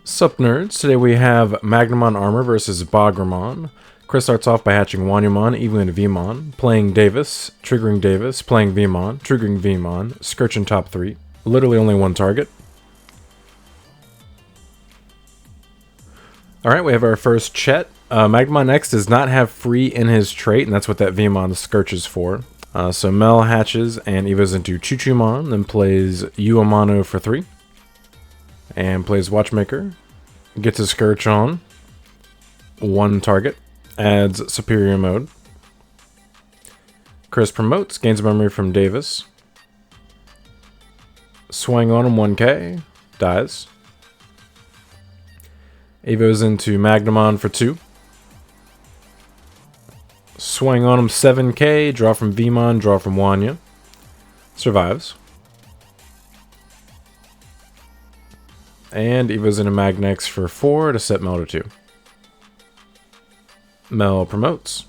Sup nerds, today we have Magnamon Armor versus Bagramon. Chris starts off by hatching Wanyamon, evoing Vmon, playing Davis, triggering Davis, playing Vmon, triggering Vmon, Scorching top 3. Literally only one target. Alright, we have our first Chet. Magnamon X does not have free in his trait, and that's what that Vmon Scorch is for. So Mel hatches and evos into Chuchumon, then plays Uamano for 3. And plays Watchmaker. Gets his Scourge on. One target. Adds Superior Mode. Chris promotes. Gains memory from Davis. Swing on him 1k. Dies. Evos into Magnamon for 2. Swing on him 7k. Draw from Vmon. Draw from Wanya. Survives. And evos into Magnex for 4 to set Mel to 2. Mel promotes.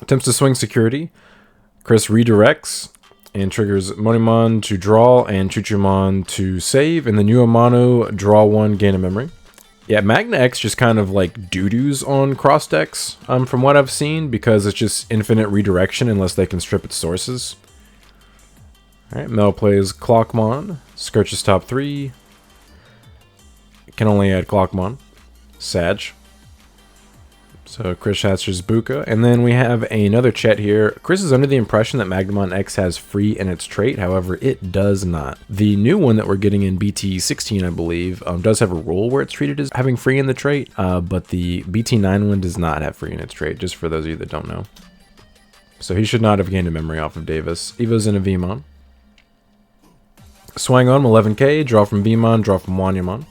Attempts to swing security. Chris redirects and triggers Monimon to draw and Chuchumon to save. And then Uamano, draw 1, gain a memory. Yeah, Magnex just kind of like doo-doos on cross decks from what I've seen, because it's just infinite redirection unless they can strip its sources. Alright, Mel plays Clockmon, Scorches top 3, can only add Clockmon, Sag. So Chris hatches Buka, and then we have another Chet here. Chris is under the impression that Magnamon X has free in its trait, however it does not. The new one that we're getting in BT15, I believe, does have a rule where it's treated as having free in the trait, but the BT9 one does not have free in its trait, just for those of you that don't know. So he should not have gained a memory off of Davis. Evo's into Vmon. Swing on 11k, draw from Vmon, draw from Wanyamon.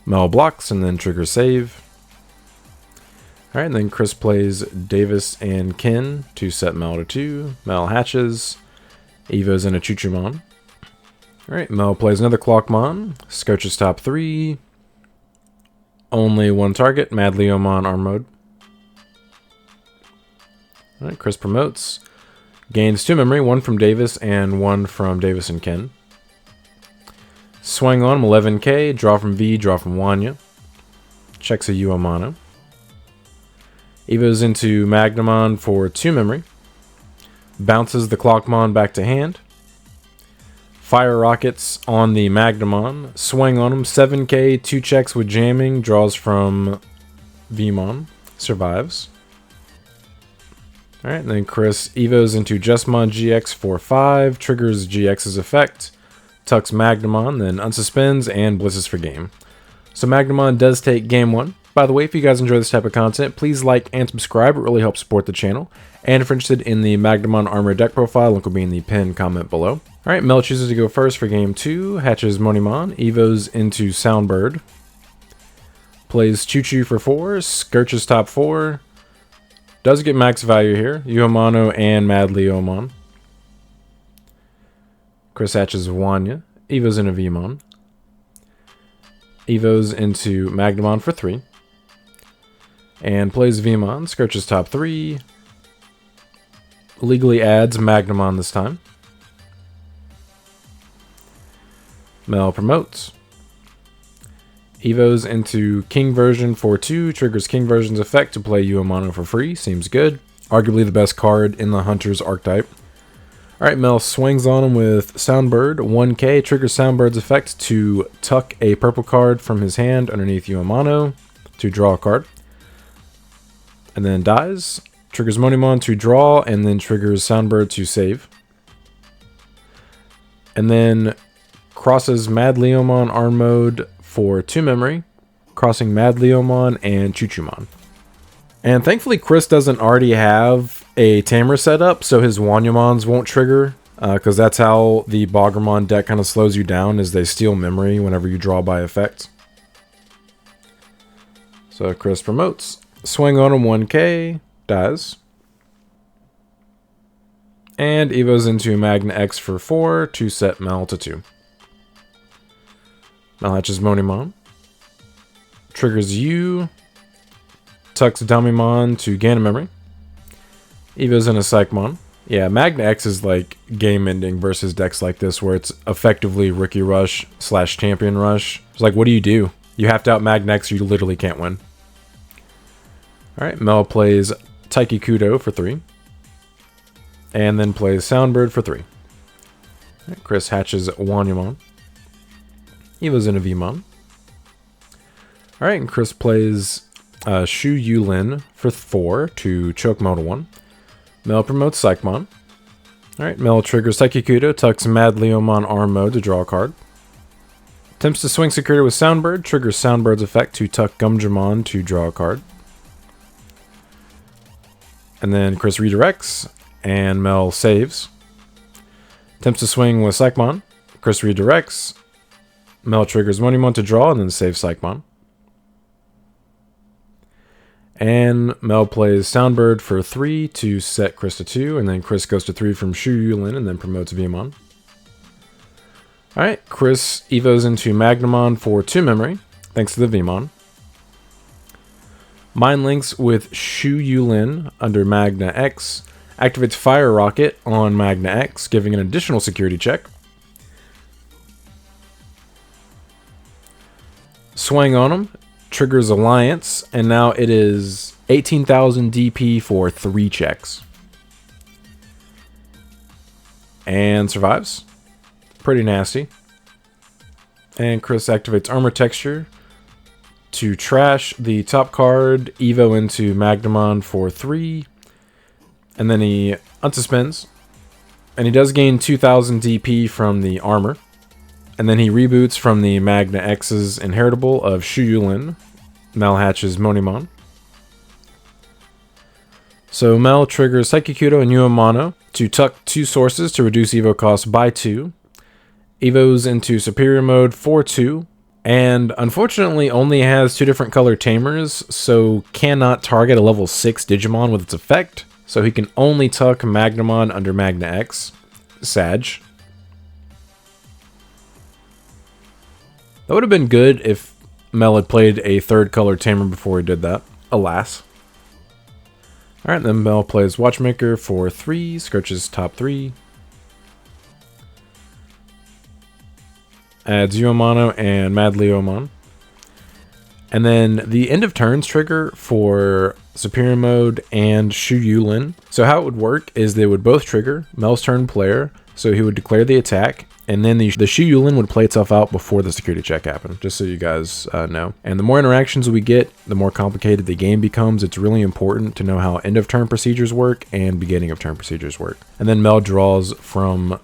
Mel blocks and then triggers save. Alright, and then Chris plays Davis and Kin to set Mel to 2. Mel hatches. Evo's into Chuchumon. Alright, Mel plays another Clockmon. Scorches top 3. Only one target, Mad Leomon arm mode. Alright, Chris promotes. Gains 2 memory, 1 from Davis and 1 from Davis and Ken. Swing on him 11k, draw from V, draw from Wanya. Checks a Uamano. Evos into Magnamon for 2 memory. Bounces the Clockmon back to hand. Fire rockets on the Magnamon. Swing on him 7k, 2 checks with jamming, draws from Vmon. Survives. Alright, and then Chris evos into Justmon GX for 5, triggers GX's effect, tucks Magnamon, then unsuspends, and blitzes for game. So Magnamon does take game 1. By the way, if you guys enjoy this type of content, please like and subscribe, it really helps support the channel. And if you're interested in the Magnamon Armor deck profile, link will be in the pinned comment below. Alright, Mel chooses to go first for game 2, hatches Monimon, evos into Soundbird, plays Choo-Choo for 4, Scorches top 4, does get max value here. Uamano and Mad Leomon. Chris hatches Wanya. Evos into Vmon. Evos into Magnamon for 3. And plays Vmon. Scorches top 3. Legally adds Magnamon this time. Mel promotes. Evos into King version for 2, triggers King version's effect to play Uamano for free. Seems good. Arguably the best card in the Hunter's archetype. Alright, Mel swings on him with Soundbird. 1k, triggers Soundbird's effect to tuck a purple card from his hand underneath Uamano to draw a card. And then dies. Triggers Monimon to draw, and then triggers Soundbird to save. And then crosses Mad Leomon arm mode for 2 memory, crossing Mad Leomon and Chuchumon. And thankfully Chris doesn't already have a Tamer set up, so his Wanyamons won't trigger, because that's how the Bagramon deck kind of slows you down, is they steal memory whenever you draw by effect. So Chris promotes. Swing on him 1k, dies. And evos into Magna X for 4 to set Mel to 2. Mel hatches Monimon. Triggers U. Tucks Dummymon to gain a memory. Evos into Psychmon. Yeah, Magna X is like game ending versus decks like this where it's effectively Rookie Rush / Champion Rush. It's like, what do? You have to out Magna X or you literally can't win. Alright, Mel plays Taiki Kudo for 3. And then plays Soundbird for 3. Right, Chris hatches Wanyamon. Evo's into Vmon. Alright, and Chris plays Shu Yulin for 4 to choke Moto 1. Mel promotes Psychmon. Alright, Mel triggers Taiki Kudo, tucks Mad Leomon arm mode to draw a card. Attempts to swing security with Soundbird, triggers Soundbird's effect to tuck Gumdramon to draw a card. And then Chris redirects, and Mel saves. Attempts to swing with Psychmon. Chris redirects. Mel triggers Monimon to draw, and then saves Psychmon. And Mel plays Soundbird for 3 to set Chris to 2, and then Chris goes to 3 from Shu Yulin, and then promotes Vmon. Alright, Chris evos into Magnamon for 2 memory, thanks to the Vmon. Mind links with Shu Yulin under Magna X, activates Fire Rocket on Magna X, giving an additional security check. Swing on him, triggers Alliance, and now it is 18,000 DP for 3 checks. And survives. Pretty nasty. And Chris activates Armor Texture to trash the top card, Evo into Magnamon for 3. And then he unsuspends. And he does gain 2,000 DP from the armor. And then he reboots from the Magna X's inheritable of Shu Yulin. Mel hatches Monimon. So Mel triggers Taiki Kudo and Uemano to tuck 2 sources to reduce Evo cost by 2. Evos into Superior Mode for 2. And unfortunately only has 2 different color tamers, so cannot target a level 6 Digimon with its effect. So he can only tuck Magnamon under Magna X. Sag. That would have been good if Mel had played a 3rd color tamer before he did that. Alas. Alright, then Mel plays Watchmaker for 3, Scourge's top 3. Adds Uemano and Mad Leomon. And then the end of turns trigger for Superior Mode and Shu Yulin. So how it would work is they would both trigger Mel's turn player, so he would declare the attack, and then the Shu Yulin would play itself out before the security check happened, just so you guys know. And the more interactions we get, the more complicated the game becomes. It's really important to know how end of turn procedures work and beginning of turn procedures work. And then Mel draws from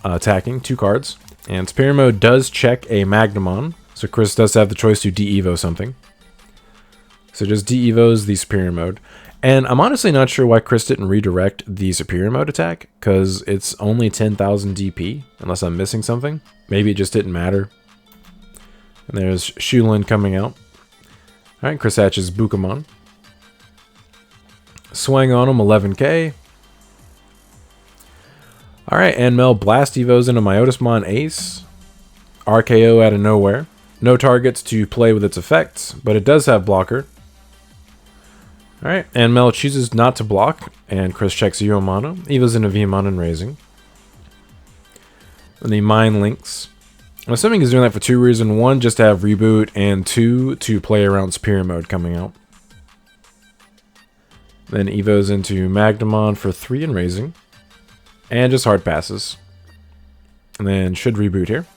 attacking 2 cards. And Superior Mode does check a Magnamon, so Chris does have the choice to de-evo something. So just de-evos the Superior Mode. And I'm honestly not sure why Chris didn't redirect the Superior Mode attack, because it's only 10,000 DP, unless I'm missing something. Maybe it just didn't matter. And there's Shulin coming out. Alright, Chris hatches Bukamon. Swing on him, 11k. Alright, and Mel blast evos into Myotismon Ace. RKO out of nowhere. No targets to play with its effects, but it does have blocker. Alright, and Mel chooses not to block, and Chris checks Uemano. Evos into Vmon and raising. And the Mind Links. I'm assuming he's doing that for 2 reasons. 1, just to have reboot, and 2, to play around Superior Mode coming out. Then Evos into Magnamon for 3 and raising. And just hard passes. And then should reboot here.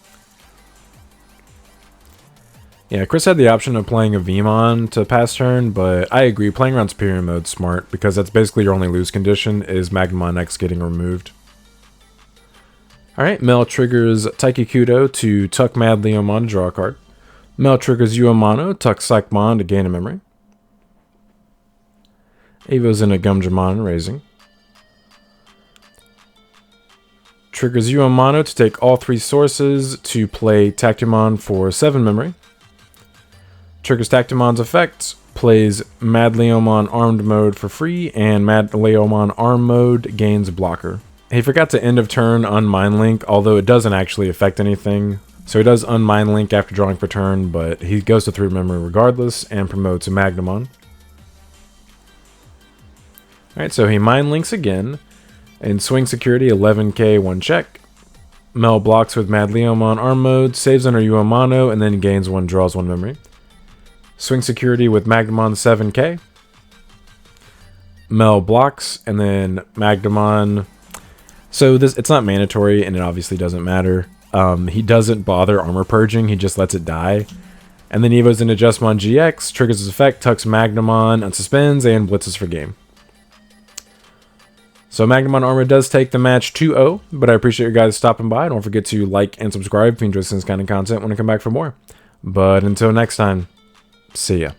Yeah, Chris had the option of playing a Vmon to pass turn, but I agree, playing around Superior Mode's smart, because that's basically your only lose condition, is Magnamon X getting removed. Alright, Mel triggers Taiki Kudo to tuck Mad Leomon to draw a card. Mel triggers Uemano, tucks Psychmon to gain a memory. Evo's into Gumdramon, raising. Triggers Uemano to take all 3 sources to play Tactimon for 7 memory. Triggers Tactimon's effect, plays Mad Leomon Armed Mode for free, and Mad Leomon Arm Mode gains blocker. He forgot to end of turn Unmind Link, although it doesn't actually affect anything. So he does Unmind Link after drawing for turn, but he goes to 3 memory regardless, and promotes Magnamon. Alright, so he Mind Links again, And Swing Security, 11k, 1 check. Mel blocks with Mad Leomon arm mode, saves under Uamano, and then gains 1, draws 1 memory. Swing Security with Magnamon, 7k. Mel blocks, and then Magnamon. So it's not mandatory, and it obviously doesn't matter. He doesn't bother armor purging, he just lets it die. And then Evo's into Justmon GX, triggers his effect, tucks Magnamon, unsuspends, and blitzes for game. So Magnamon armor does take the match 2-0, but I appreciate you guys stopping by. Don't forget to like and subscribe if you enjoy this kind of content. Want to come back for more. But until next time, see ya.